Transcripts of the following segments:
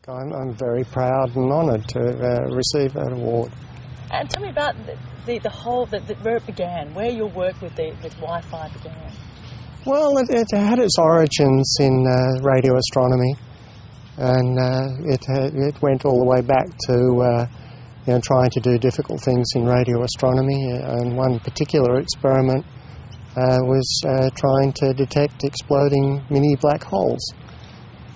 I'm very proud and honoured to receive that award. And tell me about where it began, where your work with Wi-Fi began. Well, it had its origins in radio astronomy, and it went all the way back to trying to do difficult things in radio astronomy. And one particular experiment was trying to detect exploding mini black holes.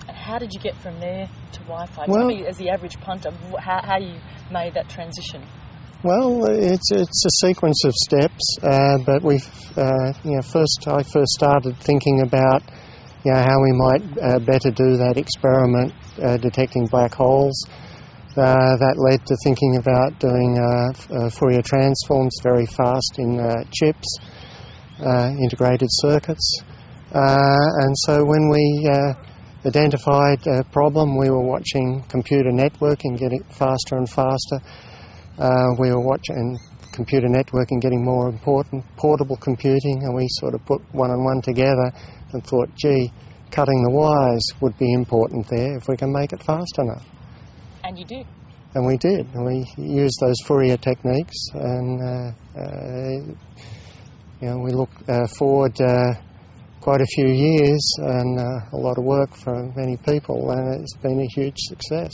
And how did you get from there to Wi-Fi? Well, tell me, as the average punter, how you made that transition. Well, it's a sequence of steps, but I first started thinking about how we might better do that experiment detecting black holes. That led to thinking about doing Fourier transforms very fast in chips, integrated circuits, and so when we identified a problem, we were watching computer networking getting faster and faster. We were watching computer networking getting more important, portable computing, and we sort of put one and one together and thought, gee, cutting the wires would be important there if we can make it fast enough. And you did. And we did. And we used those Fourier techniques, and we look forward quite a few years and a lot of work for many people, and it's been a huge success.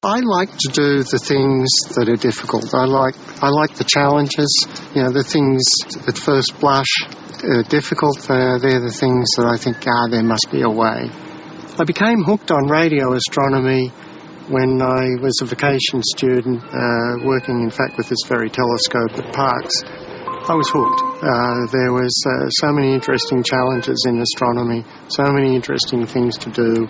I like to do the things that are difficult. I like the challenges. The things at first blush are difficult. They're the things that I think, there must be a way. I became hooked on radio astronomy when I was a vacation student working, in fact, with this very telescope at Parkes. I was hooked. There was so many interesting challenges in astronomy, so many interesting things to do.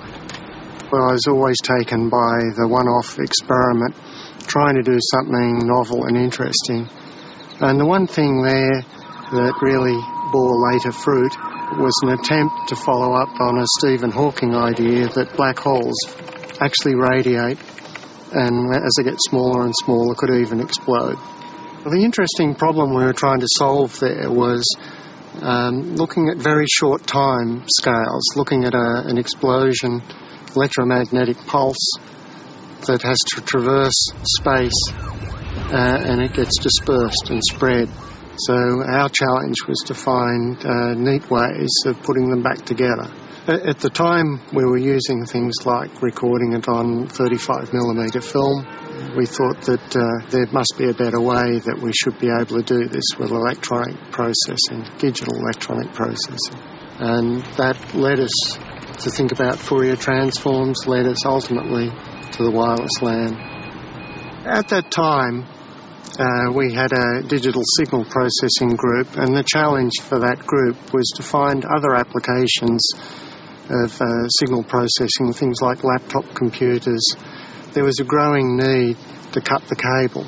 Well, I was always taken by the one-off experiment, trying to do something novel and interesting. And the one thing there that really bore later fruit was an attempt to follow up on a Stephen Hawking idea that black holes actually radiate, and as they get smaller and smaller, could even explode. Well, the interesting problem we were trying to solve there was looking at very short time scales, looking at an explosion, electromagnetic pulse that has to traverse space and it gets dispersed and spread. So our challenge was to find neat ways of putting them back together. At the time we were using things like recording it on 35mm film. We thought that there must be a better way, that we should be able to do this with electronic processing, digital electronic processing. And that led us to think about Fourier transforms, led us ultimately to the wireless LAN. At that time, we had a digital signal processing group, and the challenge for that group was to find other applications of signal processing, things like laptop computers. There was a growing need to cut the cable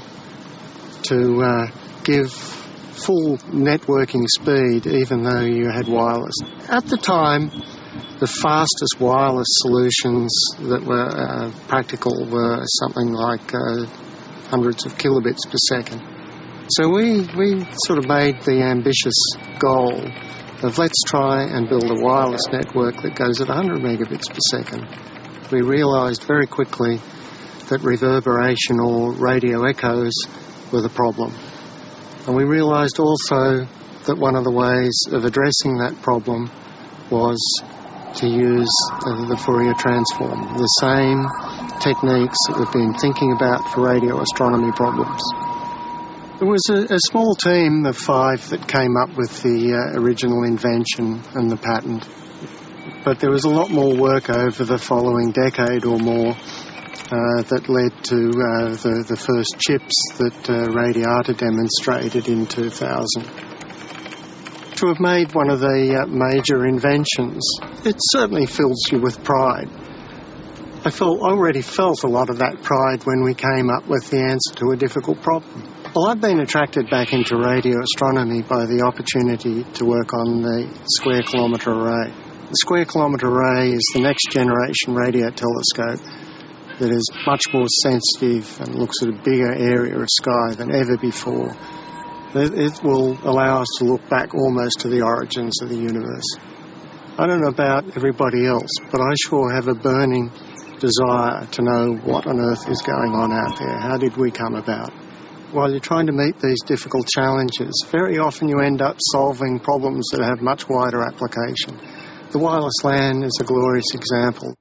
to give full networking speed even though you had wireless. At the time, the fastest wireless solutions that were practical were something like hundreds of kilobits per second. So we sort of made the ambitious goal of let's try and build a wireless network that goes at 100 megabits per second. We realised very quickly that reverberation or radio echoes were the problem. And we realised also that one of the ways of addressing that problem was to use the Fourier transform, the same techniques that we've been thinking about for radio astronomy problems. It was a small team of 5 that came up with the original invention and the patent, but there was a lot more work over the following decade or more that led to the first chips that Radiata demonstrated in 2000. To have made one of the major inventions, it certainly fills you with pride. I already felt a lot of that pride when we came up with the answer to a difficult problem. Well, I've been attracted back into radio astronomy by the opportunity to work on the Square Kilometre Array. The Square Kilometre Array is the next generation radio telescope that is much more sensitive and looks at a bigger area of sky than ever before. It will allow us to look back almost to the origins of the universe. I don't know about everybody else, but I sure have a burning desire to know what on earth is going on out there. How did we come about? While you're trying to meet these difficult challenges, very often you end up solving problems that have much wider application. The wireless LAN is a glorious example.